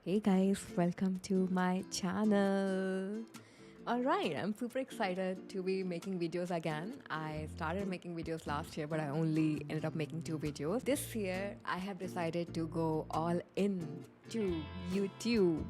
Hey guys, welcome to my channel. Alright, I'm super excited to be making videos again. I started making videos last year, but I only ended up making 2 videos. This year, I have decided to go all in to YouTube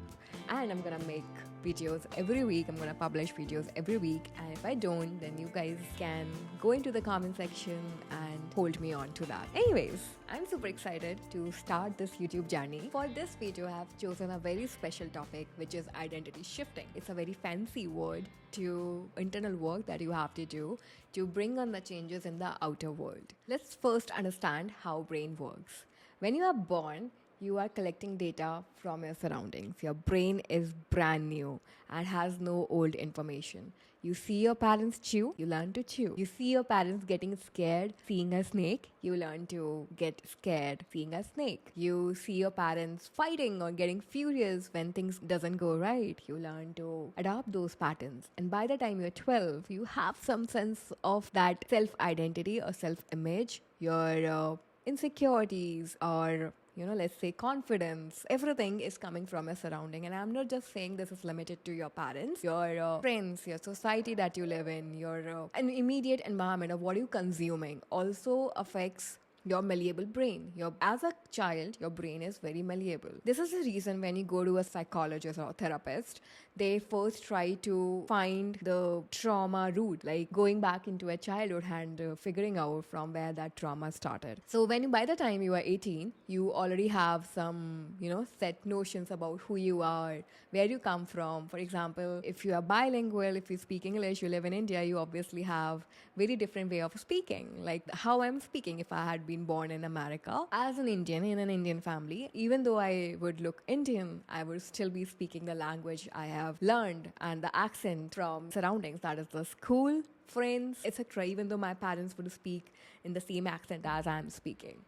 and I'm gonna make videos every week. I'm gonna publish videos every week, and if I don't, then you guys can go into the comment section and hold me on to that. Anyways, I'm super excited to start this YouTube journey. For this video, I have chosen a very special topic, which is identity shifting. It's a very fancy word to internal work that you have to do to bring on the changes in the outer world. Let's first understand how brain works. When you are born, you are collecting data from your surroundings. Your brain is brand new and has no old information. You see your parents chew, you learn to chew. You see your parents getting scared seeing a snake, you learn to get scared seeing a snake. You see your parents fighting or getting furious when things doesn't go right. You learn to adopt those patterns. And by the time you're 12, you have some sense of that self-identity or self-image, your insecurities or let's say confidence. Everything is coming from your surrounding. And I'm not just saying this is limited to your parents, your friends, your society that you live in, your an immediate environment of what you're consuming also affects your malleable brain. As a child, your brain is very malleable. This is the reason when you go to a psychologist or therapist, they first try to find the trauma root, like going back into a childhood and figuring out from where that trauma started. So by the time you are 18, you already have some, set notions about who you are, where you come from. For example, if you are bilingual, if you speak English, you live in India, you obviously have very different way of speaking. Like how I'm speaking if I had been born in America as an Indian in an Indian family, even though I would look Indian, I would still be speaking the language I have learned and the accent from surroundings, that is the school, friends, etc., even though my parents would speak in the same accent as I'm speaking.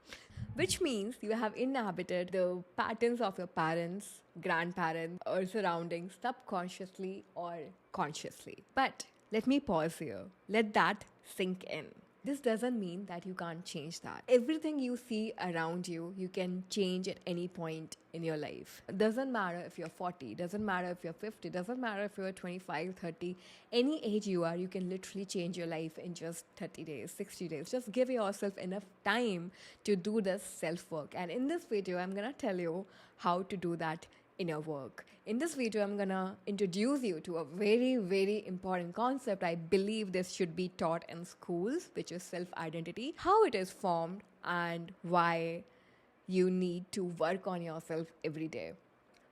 Which means you have inhabited the patterns of your parents, grandparents, or surroundings subconsciously or consciously. But let me pause here. Let that sink in. This doesn't mean that you can't change that. Everything you see around you, you can change at any point in your life. It doesn't matter if you're 40, doesn't matter if you're 50, doesn't matter if you're 25, 30, any age you are, you can literally change your life in just 30 days, 60 days. Just give yourself enough time to do this self-work. And in this video, I'm gonna tell you how to do that inner work. In this video, I'm gonna introduce you to a very, very important concept. I believe this should be taught in schools, which is self-identity, how it is formed, and why you need to work on yourself every day.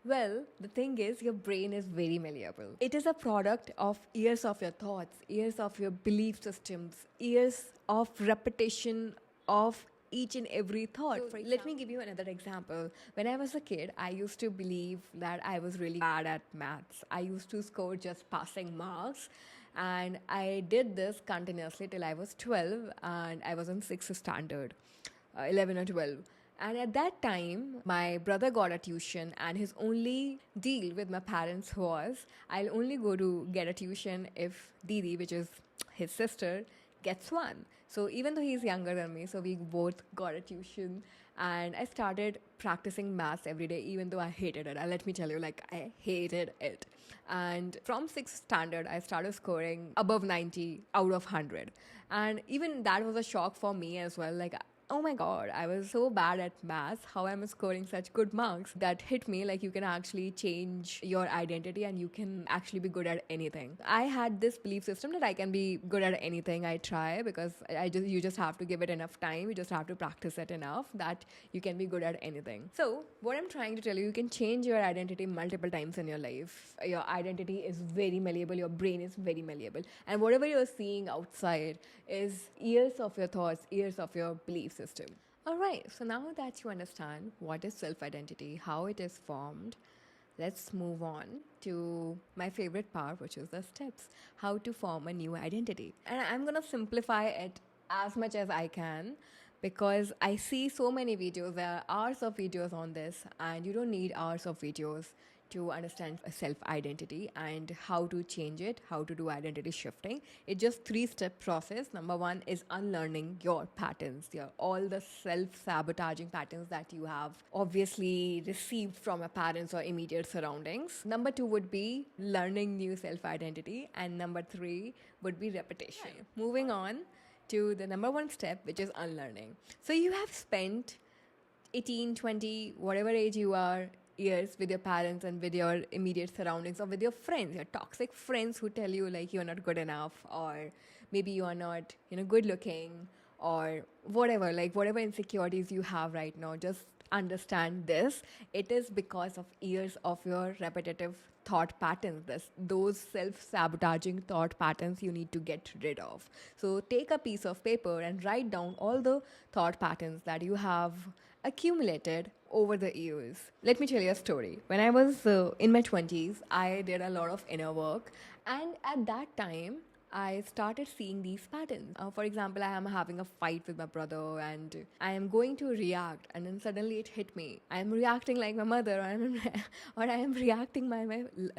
Well, the thing is, your brain is very malleable. It is a product of years of your thoughts, years of your belief systems, years of repetition of each and every thought. So, let me give you another example. When I was a kid, I used to believe that I was really bad at maths. I used to score just passing marks, and I did this continuously till I was 12 and I was in 6th standard, 11 or 12. And at that time, my brother got a tuition, and his only deal with my parents was, I'll only go to get a tuition if Didi, which is his sister, gets one. So even though he's younger than me, so we both got a tuition, and I started practicing maths every day, even though I hated it. And let me tell you, I hated it. And from 6th standard, I started scoring above 90 out of 100. And even that was a shock for me as well. Oh my god, I was so bad at maths. How am I scoring such good marks? That hit me, like you can actually change your identity and you can actually be good at anything. I had this belief system that I can be good at anything I try, because you just have to give it enough time. You just have to practice it enough that you can be good at anything. So what I'm trying to tell you, you can change your identity multiple times in your life. Your identity is very malleable. Your brain is very malleable. And whatever you're seeing outside is years of your thoughts, years of your beliefs system. All right, so now that you understand what is self-identity, how it is formed, let's move on to my favorite part, which is the steps, how to form a new identity. And I'm going to simplify it as much as I can, because I see so many videos, there are hours of videos on this, and you don't need hours of videos to understand a self-identity and how to change it, how to do identity shifting. It's just three-step process. Number one is unlearning your patterns, all the self-sabotaging patterns that you have obviously received from your parents or immediate surroundings. Number two would be learning new self-identity, and number three would be repetition. Right. Moving on to the number one step, which is unlearning. So you have spent 18, 20, whatever age you are, years with your parents and with your immediate surroundings or with your friends, your toxic friends who tell you like you're not good enough, or maybe you are not, good looking, or whatever, like whatever insecurities you have right now. Just understand this. It is because of years of your repetitive thought patterns, those self-sabotaging thought patterns you need to get rid of. So take a piece of paper and write down all the thought patterns that you have accumulated over the years. Let me tell you a story. When I was in my 20s, I did a lot of inner work, and at that time I started seeing these patterns. For example, I am having a fight with my brother and I am going to react, and then suddenly it hit me. I am reacting like my mother, or I am reacting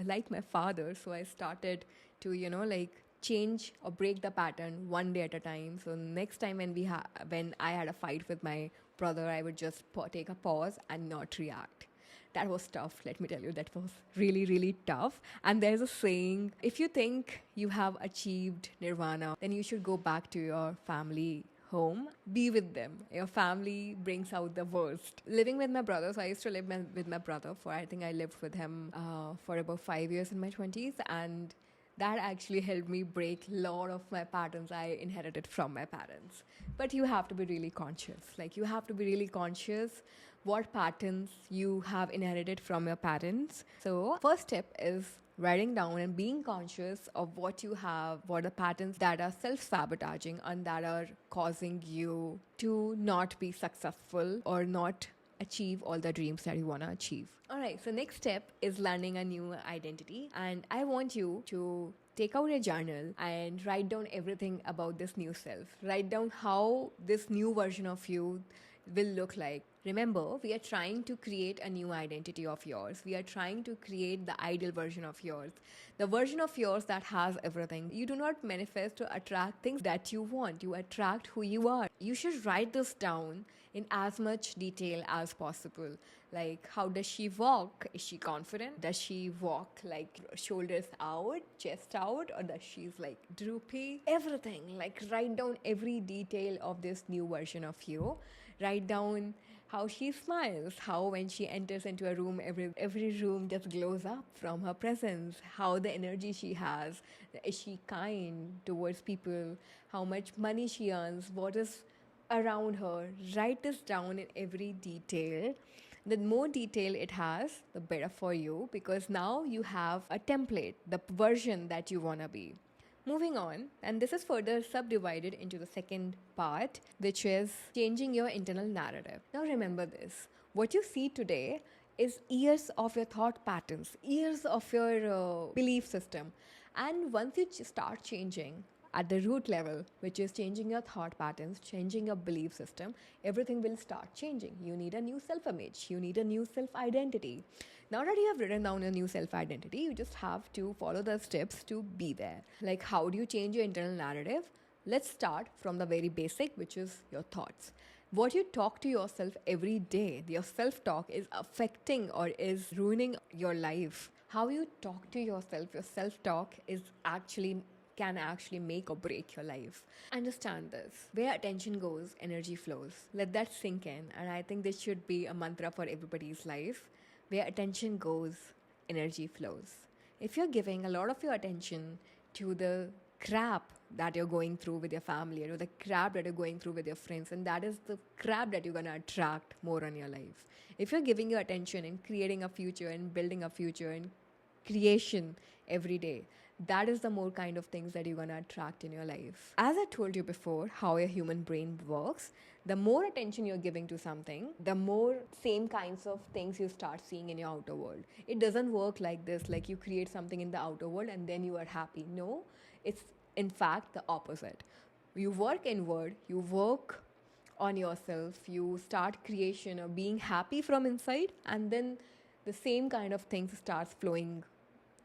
like my father. So I started to, change or break the pattern one day at a time. So next time when I had a fight with my brother, I would just take a pause and not react. That was tough, let me tell you. That was really, really tough. And there's a saying, if you think you have achieved nirvana, then you should go back to your family home, be with them. Your family brings out the worst. Living with my brother, so I used to live with my brother I think I lived with him for about 5 years in my 20s, and that actually helped me break a lot of my patterns I inherited from my parents. But you have to be really conscious. You have to be really conscious what patterns you have inherited from your parents. So first step is writing down and being conscious of what you have, what are the patterns that are self-sabotaging and that are causing you to not be successful or not achieve all the dreams that you want to achieve. All right, so next step is learning a new identity. And I want you to take out a journal and write down everything about this new self. Write down how this new version of you will look like. Remember, we are trying to create a new identity of yours. We are trying to create the ideal version of yours. The version of yours that has everything. You do not manifest to attract things that you want. You attract who you are. You should write this down in as much detail as possible. Like, how does she walk? Is she confident? Does she walk like shoulders out, chest out, or does she's like droopy? Everything. Like, write down every detail of this new version of you. Write down how she smiles, how when she enters into a room, every room just glows up from her presence, how the energy she has, is she kind towards people, how much money she earns, what is around her. Write this down in every detail. The more detail it has, the better for you, because now you have a template, the version that you want to be. Moving on, and this is further subdivided into the second part, which is changing your internal narrative. Now remember this, what you see today is years of your thought patterns, years of your belief system. And once you start changing at the root level, which is changing your thought patterns, changing your belief system, everything will start changing. You need a new self-image. You need a new self-identity. Now that you have written down a new self-identity, you just have to follow the steps to be there. Like, how do you change your internal narrative? Let's start from the very basic, which is your thoughts. What you talk to yourself every day, your self-talk is affecting or is ruining your life. How you talk to yourself, your self-talk can actually make or break your life. Understand this. Where attention goes, energy flows. Let that sink in. And I think this should be a mantra for everybody's life. Where attention goes, energy flows. If you're giving a lot of your attention to the crap that you're going through with your family, or the crap that you're going through with your friends, and that is the crap that you're going to attract more on your life. If you're giving your attention in creating a future and building a future and creation every day, that is the more kind of things that you're going to attract in your life. As I told you before, how your human brain works, the more attention you're giving to something, the more same kinds of things you start seeing in your outer world. It doesn't work like this, like you create something in the outer world and then you are happy. No, it's in fact the opposite. You work inward, you work on yourself, you start creation or being happy from inside, and then the same kind of things starts flowing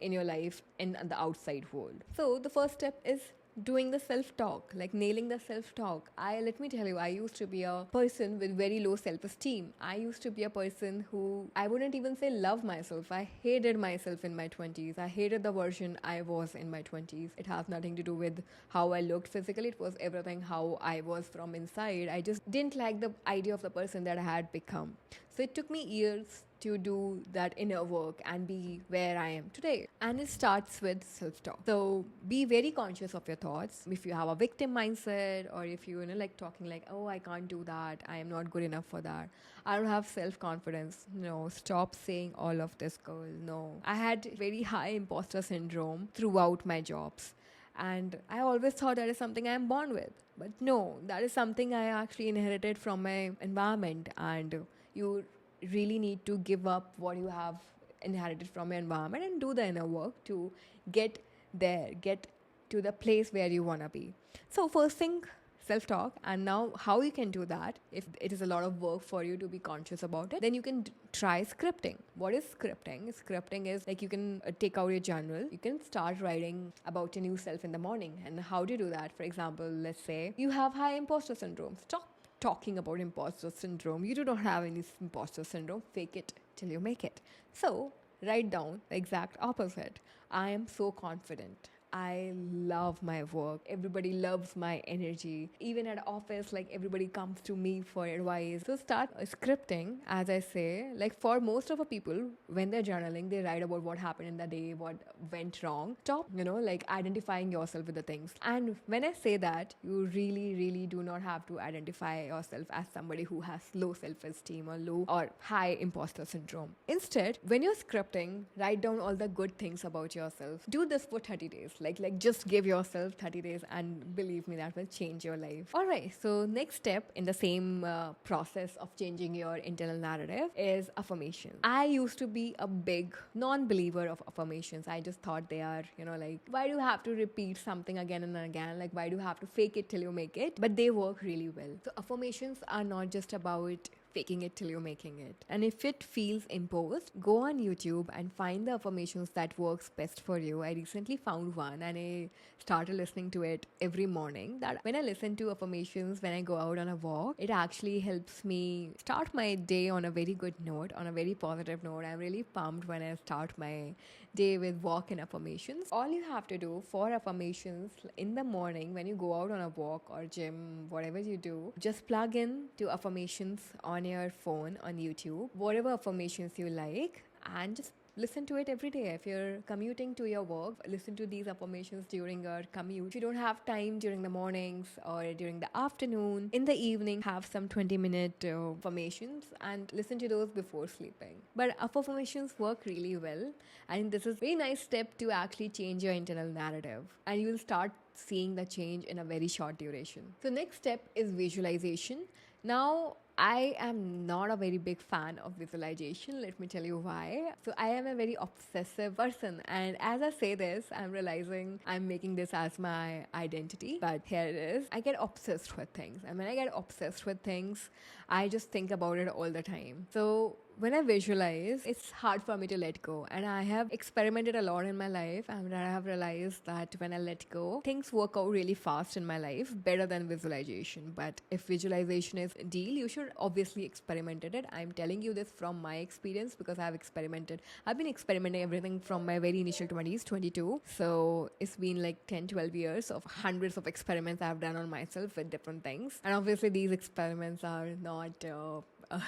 in your life and the outside world. So the first step is doing the self-talk, like nailing the self-talk. Let me tell you, I used to be a person with very low self-esteem. I used to be a person who, I wouldn't even say love myself. I hated myself in my 20s. I hated the version I was in my 20s. It has nothing to do with how I looked physically. It was everything how I was from inside. I just didn't like the idea of the person that I had become. So it took me years to do that inner work and be where I am today. And it starts with self-talk. So be very conscious of your thoughts. If you have a victim mindset, or if you like talking like, oh, I can't do that, I am not good enough for that, I don't have self-confidence. No, stop saying all of this, girl. No. I had very high imposter syndrome throughout my jobs. And I always thought that is something I am born with. But no, that is something I actually inherited from my environment. And you really need to give up what you have inherited from your environment and do the inner work to get there, get to the place where you want to be. So first thing, self-talk. And now how you can do that, if it is a lot of work for you to be conscious about it, then you can try scripting. What is scripting? Scripting is like you can take out your journal, you can start writing about your new self in the morning. And how do you do that? For example, let's say you have high imposter syndrome. Stop talking about imposter syndrome. You do not have any imposter syndrome. Fake it till you make it. So write down the exact opposite. I am so confident. I love my work. Everybody loves my energy. Even at office, like everybody comes to me for advice. So start scripting, as I say. Like for most of the people, when they're journaling, they write about what happened in the day, what went wrong. Stop, like identifying yourself with the things. And when I say that, you really, really do not have to identify yourself as somebody who has low self-esteem or low or high imposter syndrome. Instead, when you're scripting, write down all the good things about yourself. Do this for 30 days. Like just give yourself 30 days and believe me, that will change your life. All right, so next step in the same process of changing your internal narrative is affirmation. I used to be a big non-believer of affirmations. I just thought they are, like, why do you have to repeat something again and again? Like, why do you have to fake it till you make it? But they work really well. So affirmations are not just about faking it till you're making it. And if it feels imposed, go on YouTube and find the affirmations that works best for you. I recently found one and I started listening to it every morning. That when I listen to affirmations when I go out on a walk, it actually helps me start my day on a very good note, on a very positive note. I'm really pumped when I start my day with walk and affirmations. All you have to do for affirmations in the morning when you go out on a walk or gym, whatever you do, just plug in to affirmations on your phone on YouTube, whatever affirmations you like, and just listen to it every day. If you're commuting to your work, listen to these affirmations during your commute. If you don't have time during the mornings or during the afternoon, in the evening, have some 20-minute affirmations and listen to those before sleeping. But affirmations work really well. And this is a very nice step to actually change your internal narrative. And you will start seeing the change in a very short duration. So next step is visualization. Now, I am not a very big fan of visualization. Let me tell you why. So I am a very obsessive person. And as I say this, I'm realizing I'm making this as my identity. But here it is. I get obsessed with things. And when I get obsessed with things, I just think about it all the time. So when I visualize, it's hard for me to let go. And I have experimented a lot in my life, and I have realized that when I let go, things work out really fast in my life, better than visualization. But if visualization is a deal, you should obviously experiment it. I'm telling you this from my experience because I've experimented. I've been experimenting everything from my very initial 20s, 22. So it's been like 10, 12 years of hundreds of experiments I've done on myself with different things. And obviously these experiments are not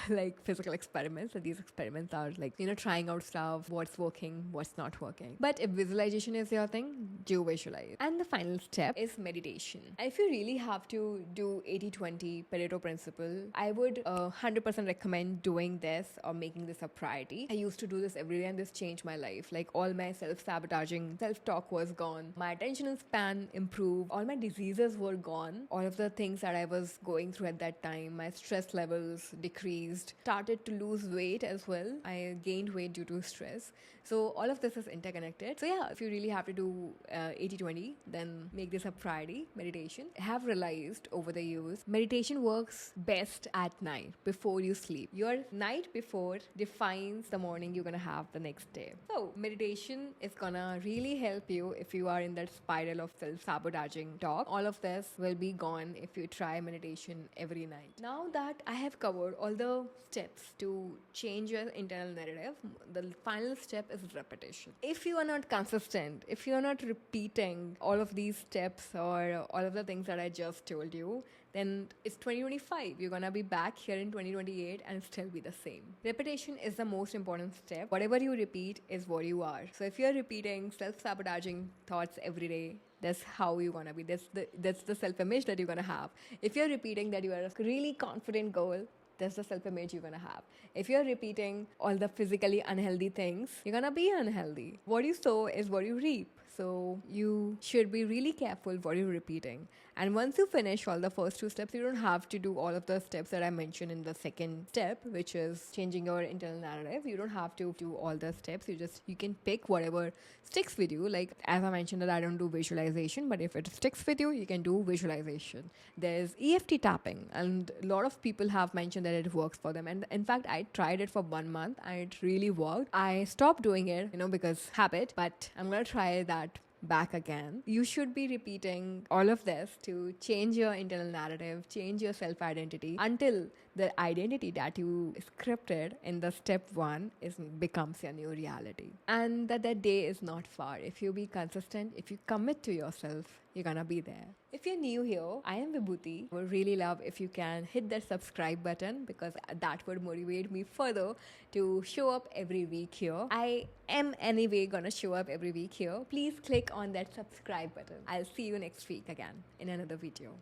like physical experiments. So these experiments are like, trying out stuff, what's working, what's not working. But if visualization is your thing, do visualize. And the final step is meditation. And if you really have to do 80-20 Pareto principle, I would 100% recommend doing this or making this a priority. I used to do this every day and this changed my life. Like all my self-sabotaging, self-talk was gone. My attention span improved. All my diseases were gone. All of the things that I was going through at that time, my stress levels decreased. increased, started to lose weight as well. I gained weight due to stress. So all of this is interconnected. So yeah, if you really have to do 80-20, then make this a priority, meditation. I have realized over the years, meditation works best at night before you sleep. Your night before defines the morning you're gonna have the next day. So meditation is gonna really help you if you are in that spiral of self-sabotaging talk. All of this will be gone if you try meditation every night. Now that I have covered all the steps to change your internal narrative, the final step is repetition. If you are not consistent, if you are not repeating all of these steps or all of the things that I just told you, then it's 2025. You're gonna be back here in 2028 and still be the same. Repetition is the most important step. Whatever you repeat is what you are. So if you're repeating self-sabotaging thoughts every day, that's how you're gonna be. That's the self-image that you're gonna have. If you're repeating that you are a really confident girl, that's the self-image you're gonna have. If you're repeating all the physically unhealthy things, you're gonna be unhealthy. What you sow is what you reap. So you should be really careful what you're repeating. And once you finish all the first two steps, you don't have to do all of the steps that I mentioned in the second step, which is changing your internal narrative. You don't have to do all the steps. You can pick whatever sticks with you. Like as I mentioned that I don't do visualization, but if it sticks with you, you can do visualization. There's EFT tapping, and a lot of people have mentioned that it works for them. And in fact, I tried it for 1 month and it really worked. I stopped doing it, because habit, but I'm gonna try that back again. You should be repeating all of this to change your internal narrative, change your self-identity until the identity that you scripted in the step 1 becomes your new reality. And that day is not far. If you be consistent, if you commit to yourself, you're gonna be there. If you're new here, I am Vibhuti. I would really love if you can hit that subscribe button because that would motivate me further to show up every week here. I am anyway gonna show up every week here. Please click on that subscribe button. I'll see you next week again in another video.